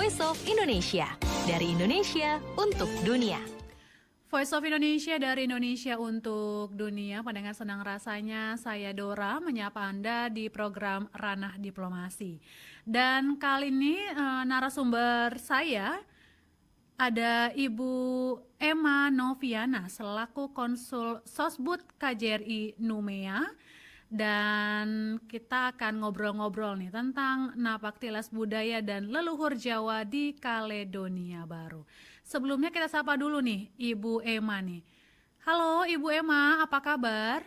Voice of Indonesia. Dari Indonesia untuk dunia. Voice of Indonesia dari Indonesia untuk dunia. Pendengar senang rasanya saya Dora menyapa Anda di program Ranah Diplomasi. Dan kali ini narasumber saya ada Ibu Emma Noviana selaku Konsul Sosbud KJRI Numea. Dan kita akan ngobrol-ngobrol nih tentang napaktilas budaya dan leluhur Jawa di Kaledonia Baru. Sebelumnya kita sapa dulu nih Ibu Emma nih. Halo Ibu Emma, apa kabar?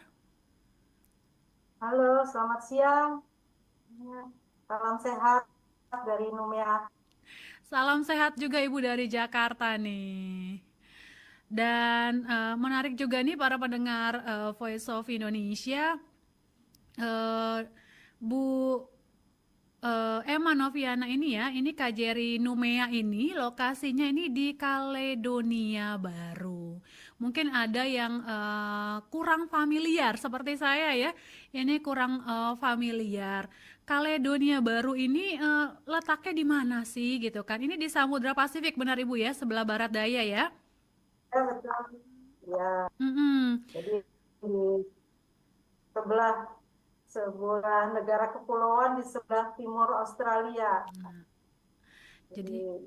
Halo, selamat siang. Salam sehat dari Numea. Salam sehat juga Ibu dari Jakarta nih. Dan menarik juga nih para pendengar Voice of Indonesia. Bu Emma Noviana ini ya, ini KJRI Numea ini lokasinya ini di Kaledonia Baru. Mungkin ada yang kurang familiar seperti saya ya, ini kurang familiar. Kaledonia Baru ini letaknya di mana sih gitu kan? Ini di Samudra Pasifik benar Ibu ya, sebelah barat daya ya? Ya, betul. Ya, Mm-mm. jadi di sebuah negara kepulauan di sebelah timur Australia. Jadi Jadi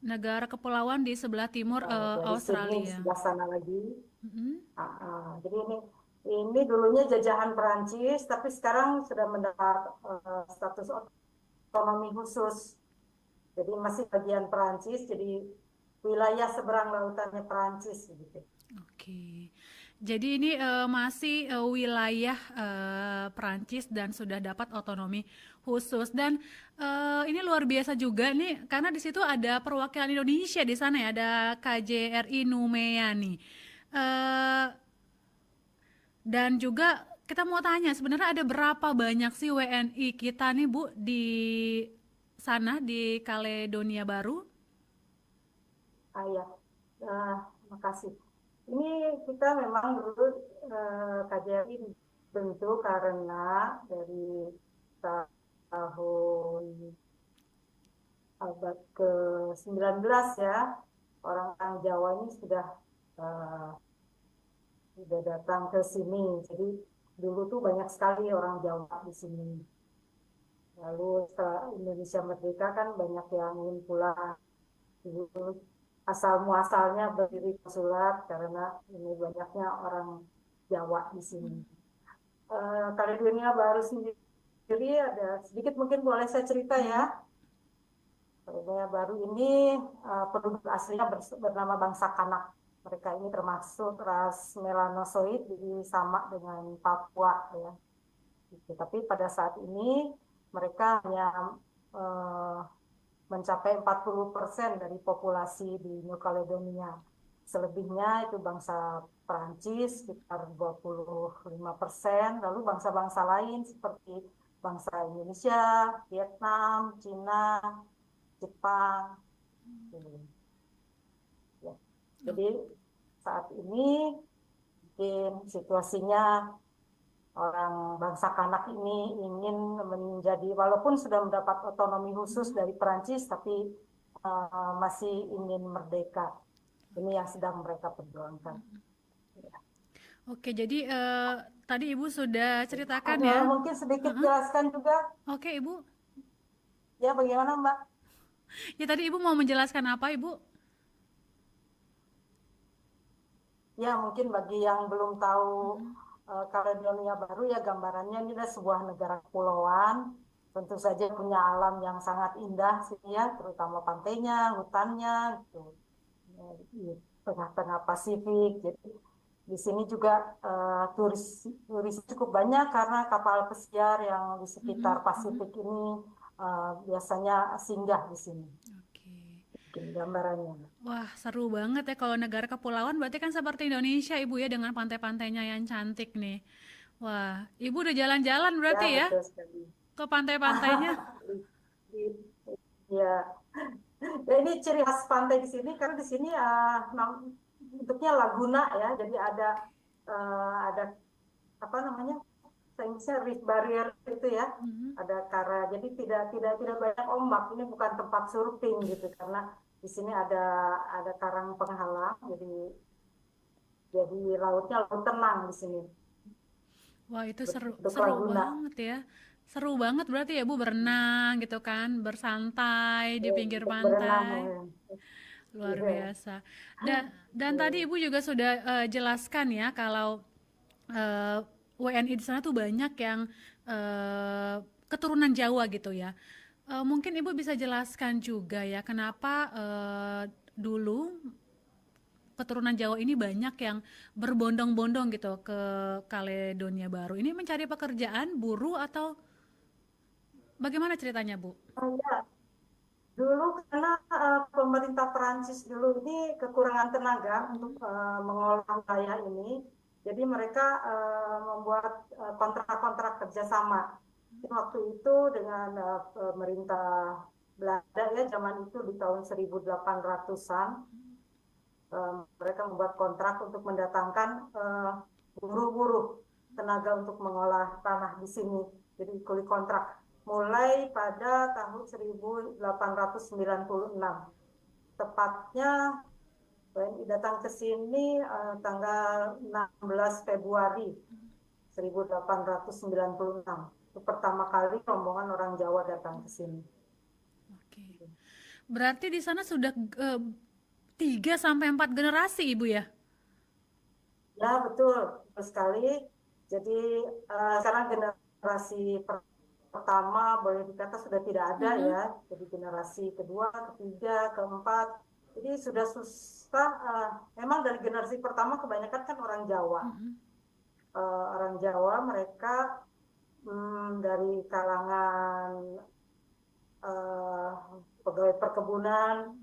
negara kepulauan di sebelah timur dari Sydney Australia. sebelah sana lagi. Mm-mm. Jadi ini dulunya jajahan Perancis, tapi sekarang sudah mendapat status otonomi khusus. Jadi masih bagian Perancis, jadi wilayah seberang lautannya Perancis gitu. Oke, jadi ini masih wilayah Prancis dan sudah dapat otonomi khusus dan ini luar biasa juga nih karena di situ ada perwakilan Indonesia di sana ya, ada KJRI Numea nih. Eh, dan juga kita mau tanya sebenarnya ada berapa banyak sih WNI kita nih Bu di sana di Kaledonia Baru? Ya, makasih. Ini kita memang dulu KJRI dibentuk karena dari tahun abad ke-19 ya, orang Jawa ini uh, sudah datang ke sini. Jadi dulu tuh banyak sekali orang Jawa di sini. Lalu setelah Indonesia merdeka kan banyak yang ingin pulang. Dulu asal muasalnya berdiri konsulat karena ini banyaknya orang Jawa di sini. Kaledonia Baru sendiri ada sedikit mungkin boleh saya cerita ya. Kaledonia Baru ini penduduk aslinya bernama bangsa Kanak. Mereka ini termasuk ras melanosoid, jadi sama dengan Papua ya. Gitu. Tapi pada saat ini mereka hanya mencapai 40% dari populasi di New Caledonia. Selebihnya itu bangsa Perancis sekitar 25%, lalu bangsa-bangsa lain seperti bangsa Indonesia, Vietnam, Cina, Jepang. Ya. Jadi saat ini mungkin situasinya orang bangsa Kanak ini ingin menjadi, walaupun sudah mendapat otonomi khusus dari Perancis, tapi masih ingin merdeka. Ini yang sedang mereka perjuangkan. Oke, jadi tadi Ibu sudah ceritakan Ada ya. mungkin sedikit jelaskan juga. Oke, Ibu. Ya, bagaimana Mbak? Ya tadi Ibu mau menjelaskan apa, Ibu? Ya, mungkin bagi yang belum tahu Kaledonia Baru ya, gambarannya ini adalah sebuah negara kepulauan. Tentu saja punya alam yang sangat indah sih ya, terutama pantainya, hutannya gitu. Di tengah-tengah Pasifik. Jadi di sini juga turis cukup banyak karena kapal pesiar yang di sekitar Pasifik ini biasanya singgah di sini. Oke. Bikin gambarannya. Wah, seru banget ya kalau negara kepulauan berarti kan seperti Indonesia, Ibu ya, dengan pantai-pantainya yang cantik nih. Wah, Ibu udah jalan-jalan Ya, berarti ya betul sekali. ke pantai-pantainya? Ya, ya ini ciri khas pantai di sini karena di sini bentuknya laguna ya, jadi ada apa namanya Inggrisnya reef barrier itu ya, Mhm. ada kara, jadi tidak banyak ombak. Ini bukan tempat surfing gitu, karena di sini ada karang penghalang, jadi lautnya laut tenang di sini Wah, itu seru untuk seru Laguna. banget ya. Seru banget berarti ya Bu berenang gitu kan, bersantai di pinggir Untuk berenang. pantai. Luar Iya. biasa. Dan tadi Iya. Ibu juga sudah jelaskan ya kalau eh, WNI di sana tuh banyak yang eh, keturunan Jawa gitu ya. Mungkin Ibu bisa jelaskan juga ya kenapa dulu keturunan Jawa ini banyak yang berbondong-bondong gitu ke Kaledonia Baru. Ini mencari pekerjaan, buruh atau bagaimana ceritanya, Bu? Oh, iya. Dulu karena pemerintah Perancis dulu ini kekurangan tenaga untuk mengolah wilayah ini, jadi mereka membuat kontrak-kontrak kerjasama. Jadi waktu itu dengan pemerintah Belanda ya, zaman itu di tahun 1800-an, mereka membuat kontrak untuk mendatangkan buruh-buruh tenaga untuk mengolah tanah di sini. Jadi kuli kontrak mulai pada tahun 1896. Tepatnya WNI datang ke sini tanggal 16 Februari 1896. Itu pertama kali rombongan orang Jawa datang ke sini. Oke. Berarti di sana sudah 3 sampai 4 generasi, Ibu ya? Ya, betul, betul sekali. Jadi sekarang generasi pertama boleh dikata sudah tidak ada Mhm, ya. Jadi generasi kedua, ketiga, keempat. Jadi sudah susah. Memang dari generasi pertama kebanyakan kan orang Jawa. mhm. Orang Jawa mereka dari kalangan eh, pegawai perkebunan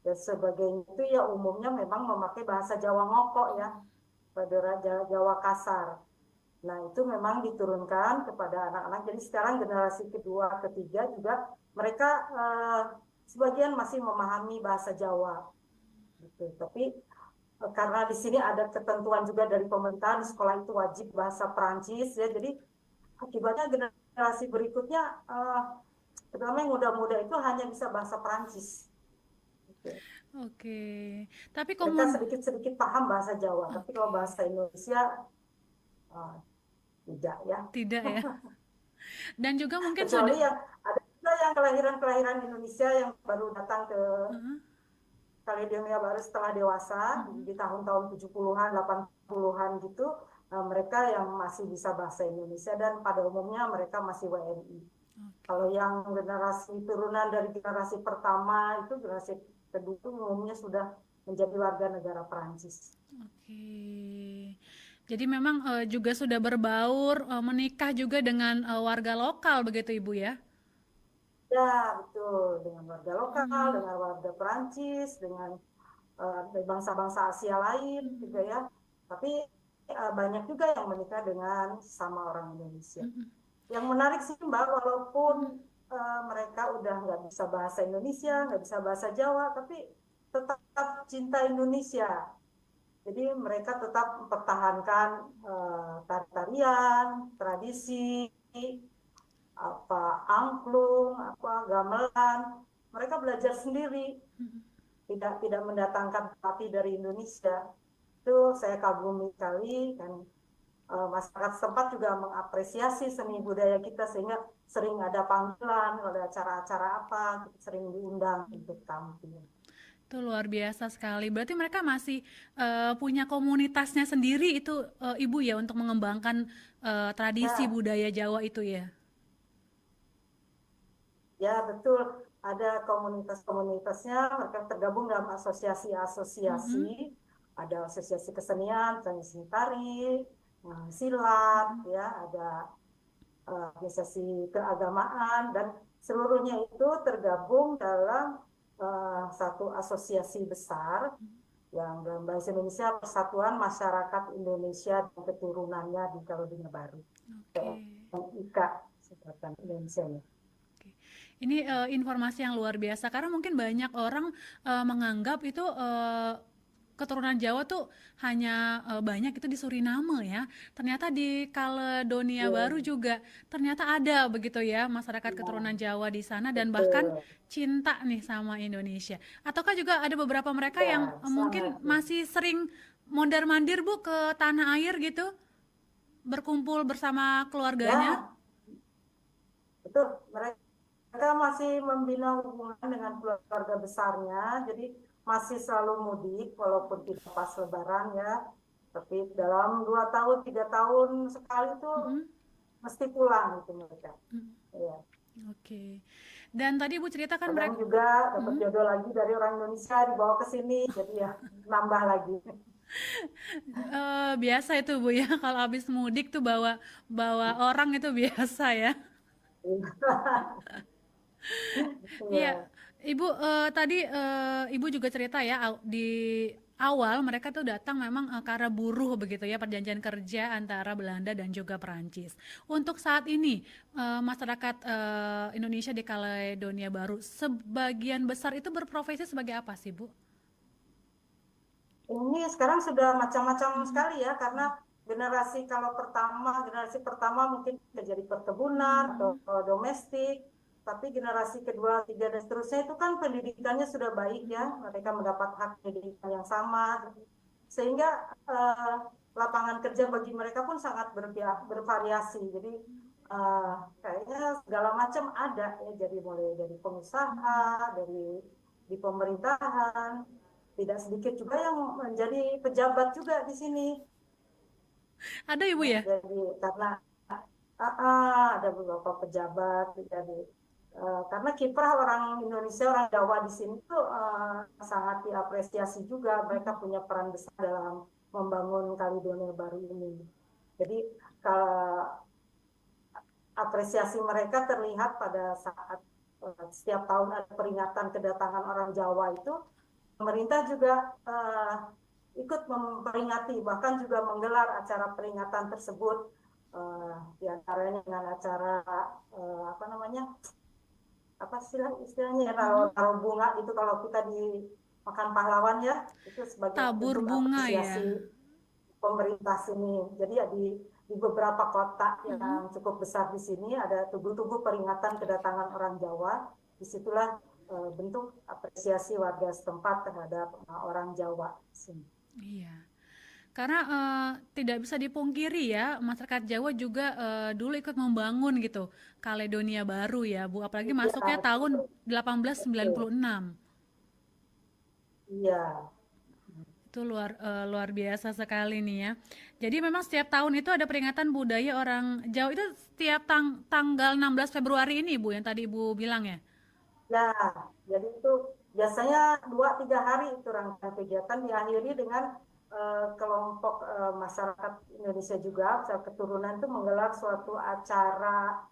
dan sebagainya itu ya umumnya memang memakai bahasa Jawa ngoko ya, pada Jawa kasar. Nah, itu memang diturunkan kepada anak-anak. Jadi sekarang generasi kedua, ketiga juga mereka sebagian masih memahami bahasa Jawa. Gitu. Tapi karena di sini ada ketentuan juga dari pemerintah, di sekolah itu wajib bahasa Perancis ya. Jadi akibatnya generasi berikutnya, terutama yang muda-muda itu hanya bisa bahasa Perancis. Gitu. Oke. Tapi Mereka sedikit-sedikit paham bahasa Jawa, tapi oke. kalau bahasa Indonesia uh, tidak ya. Tidak ya. Dan juga mungkin Kecuali sudah yang ada juga yang kelahiran Indonesia yang baru datang ke Heeh, Kaledonia Baru setelah dewasa mhm. di tahun-tahun 70-an, 80-an gitu, mereka yang masih bisa bahasa Indonesia dan pada umumnya mereka masih WNI. Kalau Oke. yang generasi turunan dari generasi pertama itu generasi kedua itu umumnya sudah menjadi warga negara Perancis. Oke. Jadi memang juga sudah berbaur, menikah juga dengan warga lokal begitu Ibu ya? Ya, betul. Dengan warga lokal, Hmm, dengan warga Perancis, dengan bangsa-bangsa Asia lain juga ya. Tapi banyak juga yang menikah dengan sama orang Indonesia. Yang menarik sih Mbak, walaupun mereka udah nggak bisa bahasa Indonesia, nggak bisa bahasa Jawa, tapi tetap cinta Indonesia. Jadi mereka tetap mempertahankan tarian, tradisi, apa angklung, apa gamelan. Mereka belajar sendiri, tidak mendatangkan pelatih dari Indonesia. Itu saya kagumi sekali dan masyarakat setempat juga mengapresiasi seni budaya kita sehingga sering ada panggilan, ada acara-acara apa, kita sering diundang untuk tampil. itu luar biasa sekali. Berarti mereka masih punya komunitasnya sendiri itu Ibu ya untuk mengembangkan tradisi Ya, budaya Jawa itu ya? ya betul. Ada komunitas-komunitasnya, mereka tergabung dalam asosiasi-asosiasi. Mhm, Ada asosiasi kesenian, tradisi tari, silat, ya, ada organisasi keagamaan dan seluruhnya itu tergabung dalam satu asosiasi besar yang dalam bahasa Indonesia Persatuan Masyarakat Indonesia dan Keturunannya di Kaledonia Baru. oke. PMIK Persatuan Indonesia ya. Oke. Ini informasi yang luar biasa karena mungkin banyak orang menganggap itu keturunan Jawa tuh hanya banyak itu di Suriname ya. Ternyata di Kaledonia Iya, Baru juga ternyata ada begitu ya masyarakat keturunan iya, Jawa di sana dan bahkan betul. cinta nih sama Indonesia. Ataukah juga ada beberapa mereka Ya, yang sangat. mungkin masih sering mondar-mandir Bu ke tanah air gitu, berkumpul bersama keluarganya? Ya, betul. Mereka masih membina hubungan dengan keluarga besarnya, jadi masih selalu mudik, walaupun tidak pas Lebaran ya. Tapi dalam 2 tahun, 3 tahun sekali itu Mm-mm. mesti pulang itu mereka. Iya. Oke. Dan tadi Ibu ceritakan Kadang mereka. juga dapat jodoh lagi dari orang Indonesia dibawa ke sini, jadi ya nambah lagi. Biasa itu Bu ya, kalau habis mudik tuh bawa bawa orang itu biasa ya. Iya, Iya. Ibu tadi Ibu juga cerita ya di awal mereka tuh datang memang karena buruh begitu ya perjanjian kerja antara Belanda dan juga Perancis. Untuk saat ini masyarakat Indonesia di Kaledonia Baru sebagian besar itu berprofesi sebagai apa sih Bu? Ini sekarang sudah macam-macam sekali ya, karena generasi pertama mungkin kerja di perkebunan atau domestik, tapi generasi kedua, tiga dan seterusnya itu kan pendidikannya sudah baik ya, mereka mendapat hak pendidikan yang sama, sehingga lapangan kerja bagi mereka pun sangat bervariasi. Jadi kayaknya segala macam ada ya, jadi mulai dari pengusaha, dari di pemerintahan, tidak sedikit juga yang menjadi pejabat juga di sini. Ada Ibu Ya, ya? jadi karena ada beberapa pejabat jadi karena kiprah orang Indonesia, orang Jawa di sini tuh sangat diapresiasi juga. Mereka punya peran besar dalam membangun Kaledonia Baru ini. Jadi kalau apresiasi mereka terlihat pada saat setiap tahun ada peringatan kedatangan orang Jawa itu, pemerintah juga ikut memperingati, bahkan juga menggelar acara peringatan tersebut, diantaranya dengan acara apa namanya, apa istilahnya ya, taruh bunga itu kalau kita di makan pahlawan ya, itu sebagai Tabur bentuk bunga ya. apresiasi pemerintah sini. Jadi ya di beberapa kota yang cukup besar di sini ada tugu-tugu peringatan kedatangan orang Jawa. Disitulah bentuk apresiasi warga setempat terhadap orang Jawa di sini. Iya. Karena tidak bisa dipungkiri ya, masyarakat Jawa juga dulu ikut membangun gitu Kaledonia Baru ya, Bu. Apalagi Iya, masuknya tahun betul, betul. 1896. Iya, Itu luar biasa sekali nih ya. Jadi memang setiap tahun itu ada peringatan budaya orang Jawa itu setiap tanggal 16 Februari ini, Bu, yang tadi Ibu bilang ya. ya, jadi itu biasanya 2-3 hari itu rangkaian kegiatan diakhiri dengan kelompok masyarakat Indonesia juga, masyarakat keturunan itu menggelar suatu acara,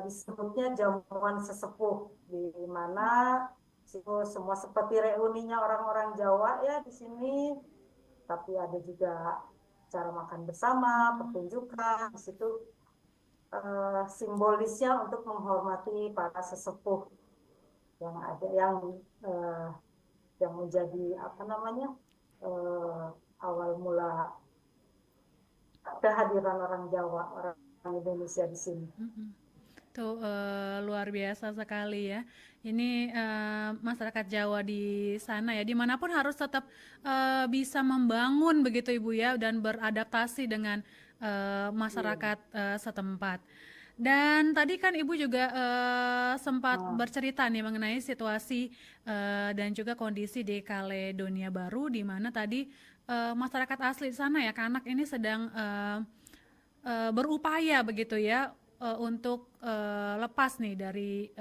disebutnya jamuan sesepuh, di mana semua seperti reuninya orang-orang Jawa ya di sini, tapi ada juga cara makan bersama, pertunjukan di situ, simbolisnya untuk menghormati para sesepuh yang ada, eh, yang menjadi apa namanya, eh, awal mula kehadiran orang Jawa, orang Indonesia di sini. Tuh luar biasa sekali ya. Ini masyarakat Jawa di sana ya, dimanapun harus tetap bisa membangun begitu Ibu ya, dan beradaptasi dengan Iya. masyarakat setempat. Dan tadi kan Ibu juga sempat Nah, bercerita nih mengenai situasi dan juga kondisi di Kaledonia Baru, di mana tadi masyarakat asli di sana ya, Kanak ini sedang berupaya begitu ya untuk lepas nih dari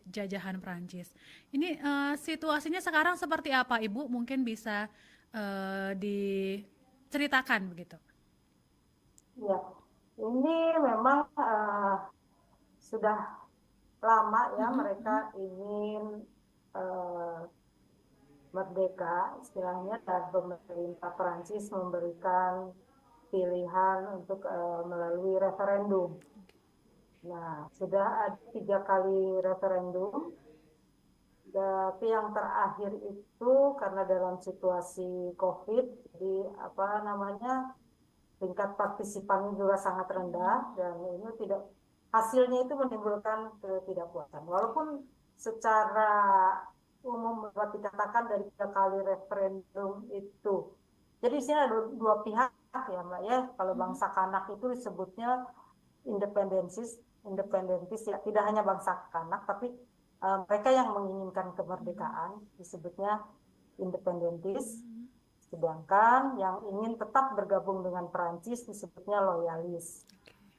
jajahan Prancis. Ini situasinya sekarang seperti apa, Ibu? Mungkin bisa diceritakan begitu. ya, ini memang sudah lama ya mereka ingin eh, merdeka istilahnya, dan pemerintah Perancis memberikan pilihan untuk melalui referendum. Nah, sudah ada 3 kali referendum. Tapi yang terakhir itu karena dalam situasi COVID, jadi apa namanya, tingkat partisipan juga sangat rendah dan ini tidak, hasilnya itu menimbulkan ketidakpuasan. Walaupun secara umum dapat dikatakan dari 3 kali referendum itu. Jadi di sini ada dua pihak ya Mbak ya. Kalau bangsa Kanak itu disebutnya independentis ya, tidak hanya bangsa Kanak tapi mereka yang menginginkan kemerdekaan disebutnya independentis, sedangkan yang ingin tetap bergabung dengan Perancis disebutnya loyalis.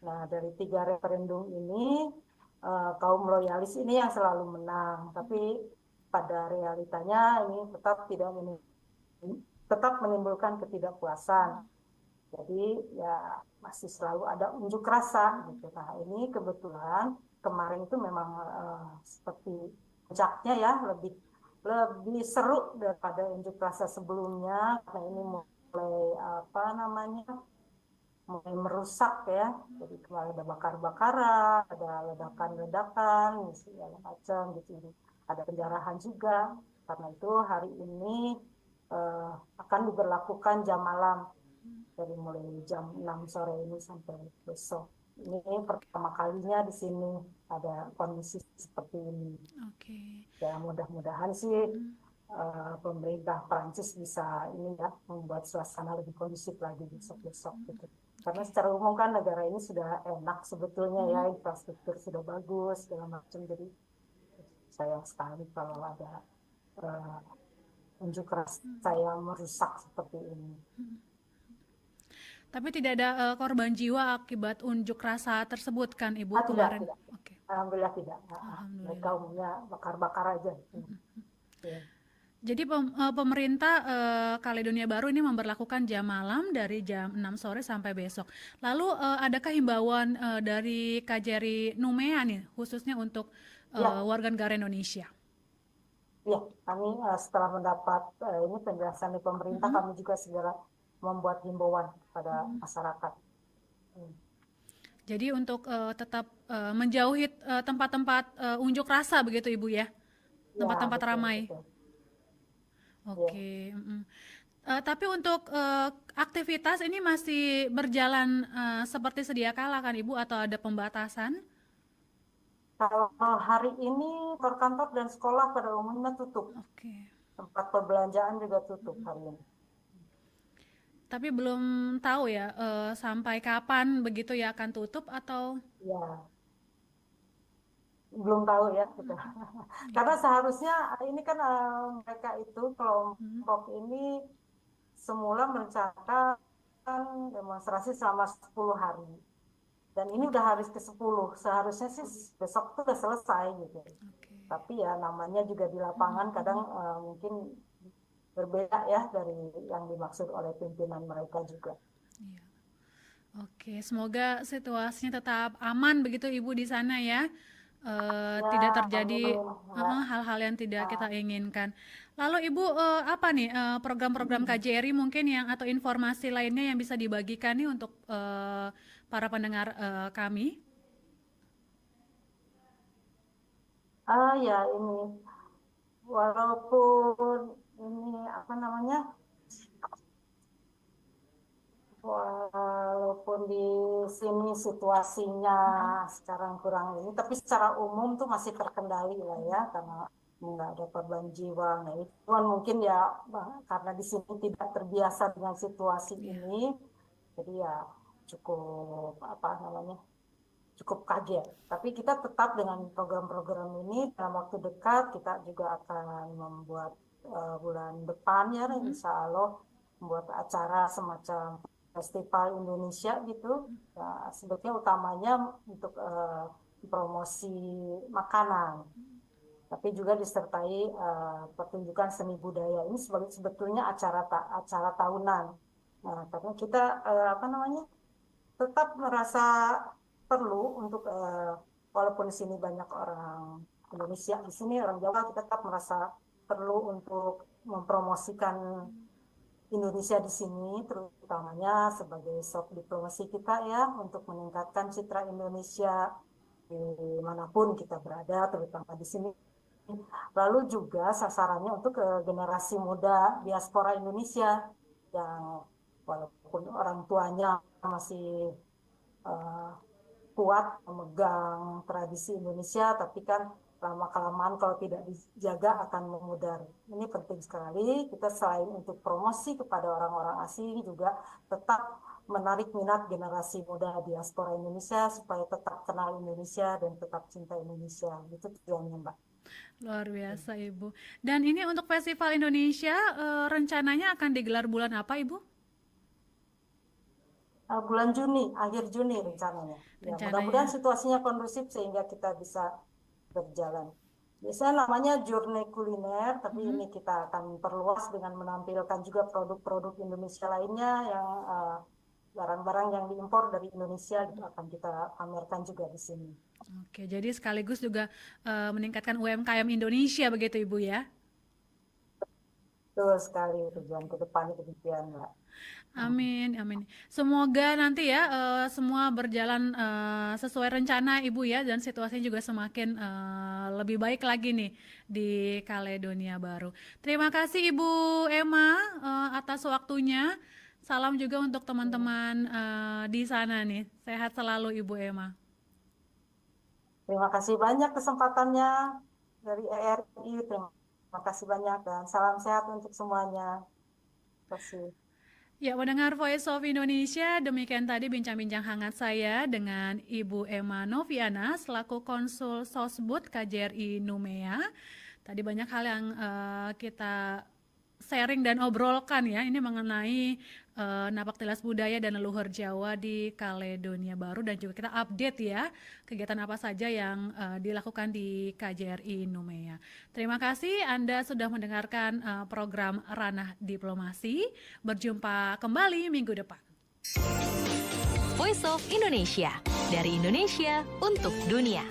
Nah, dari 3 referendum ini kaum loyalis ini yang selalu menang, tapi pada realitanya ini tetap menimbulkan ketidakpuasan. Jadi ya masih selalu ada unjuk rasa gitu. Nah, ini kebetulan kemarin itu memang seperti puncaknya ya, lebih seru daripada unjuk rasa sebelumnya karena ini mulai apa namanya, mulai merusak ya. Jadi kemarin ada bakar-bakaran, ada ledakan-ledakan, segala macam gitu. Ada penjarahan juga. Karena itu hari ini akan diberlakukan jam malam dari mulai jam 6 sore ini sampai besok. Ini pertama kalinya di sini ada kondisi seperti ini. Oke. Ya mudah-mudahan sih pemerintah Prancis bisa ini ya membuat suasana lebih kondusif lagi besok-besok gitu. Karena secara umum kan negara ini sudah enak sebetulnya ya, infrastruktur sudah bagus segala macam. Jadi sayang sekali kalau ada unjuk rasa yang merusak seperti ini. Tapi tidak ada korban jiwa akibat unjuk rasa tersebut kan Ibu kemarin? Tidak. Oke. Alhamdulillah tidak. Alhamdulillah. Mereka umumnya bakar-bakar aja. Ya. Jadi pemerintah Kaledonia Baru ini memberlakukan jam malam dari jam 6 sore sampai besok. Lalu adakah himbauan dari KJRI Numea nih khususnya untuk warga negara Indonesia? Ya, kami setelah mendapat ini penjelasan dari pemerintah, kami juga segera membuat himbauan kepada masyarakat. Jadi untuk tetap menjauhi tempat-tempat unjuk rasa begitu Ibu ya? Tempat-tempat ramai. Betul. Oke. Tapi untuk aktivitas ini masih berjalan seperti sedia kala kan Ibu atau ada pembatasan? Kalau hari ini kantor dan sekolah pada umumnya tutup. Oke. Tempat perbelanjaan juga tutup hari ini. Tapi belum tahu ya sampai kapan begitu ya akan tutup atau? Ya, belum tahu ya kita. Karena seharusnya ini kan mereka itu kelompok ini semula merencanakan demonstrasi selama 10 hari. Dan ini udah hari ke-10. Seharusnya sih besok tuh udah selesai gitu. Tapi ya namanya juga di lapangan kadang mungkin berbeda ya dari yang dimaksud oleh pimpinan mereka juga. Iya. Oke, semoga situasinya tetap aman begitu Ibu di sana ya. Tidak terjadi hal-hal yang tidak kita inginkan. Lalu Ibu apa nih program-program KJRI mungkin yang atau informasi lainnya yang bisa dibagikan nih untuk para pendengar kami? Ya ini walaupun ini apa namanya, walaupun di sini situasinya sekarang kurang ini, tapi secara umum tuh masih terkendali lah ya karena nggak ada korban jiwa. Nah itu kan mungkin ya karena di sini tidak terbiasa dengan situasi ini, jadi ya cukup apa namanya, cukup kaget. Tapi kita tetap dengan program-program ini dalam waktu dekat kita juga akan membuat bulan depan ya insya Allah membuat acara semacam festival Indonesia gitu. Nah, sebetulnya utamanya untuk promosi makanan, tapi juga disertai pertunjukan seni budaya. Ini sebetulnya acara tahunan. Nah, karena kita apa namanya, tetap merasa perlu untuk walaupun di sini banyak orang Indonesia, di sini orang Jawa, kita tetap merasa perlu untuk mempromosikan Indonesia di sini, terutamanya sebagai soft diplomasi kita ya, untuk meningkatkan citra Indonesia dimanapun kita berada, terutama di sini Lalu juga sasarannya untuk ke generasi muda diaspora Indonesia yang walaupun orang tuanya masih eh, kuat memegang tradisi Indonesia, tapi kan lama-kelamaan kalau tidak dijaga akan memudar. Ini penting sekali. Kita selain untuk promosi kepada orang-orang asing juga tetap menarik minat generasi muda diaspora Indonesia supaya tetap kenal Indonesia dan tetap cinta Indonesia. Itu tujuannya, Mbak. Luar biasa Ibu. Dan ini untuk Festival Indonesia rencananya akan digelar bulan apa Ibu? Bulan Juni, akhir Juni rencananya. Ya, mudah-mudahan Rencananya. situasinya kondusif sehingga kita bisa berjalan. Biasanya namanya journey kuliner, tapi Mhm. ini kita akan perluas dengan menampilkan juga produk-produk Indonesia lainnya yang barang-barang yang diimpor dari Indonesia itu akan kita pamerkan juga di sini. Oke, jadi sekaligus juga meningkatkan UMKM Indonesia begitu Ibu ya? Betul sekali tujuan ke depan demikian, Mbak. Amin, amin. Semoga nanti ya semua berjalan sesuai rencana Ibu ya dan situasinya juga semakin lebih baik lagi nih di Kaledonia Baru. Terima kasih Ibu Emma atas waktunya. Salam juga untuk teman-teman di sana nih. Sehat selalu Ibu Emma. Terima kasih banyak kesempatannya dari ERI. Terima kasih banyak dan salam sehat untuk semuanya. Terima kasih. Ya, mendengar Voice of Indonesia, demikian tadi bincang-bincang hangat saya dengan Ibu Emma Noviana selaku Konsul Sosbud KJRI Numea. Tadi banyak hal yang kita sharing dan obrolkan ya, ini mengenai napaktilas budaya dan leluhur Jawa di Kaledonia Baru dan juga kita update ya kegiatan apa saja yang dilakukan di KJRI Numea. Terima kasih Anda sudah mendengarkan program Ranah Diplomasi. Berjumpa kembali minggu depan. Voice of Indonesia, dari Indonesia untuk dunia.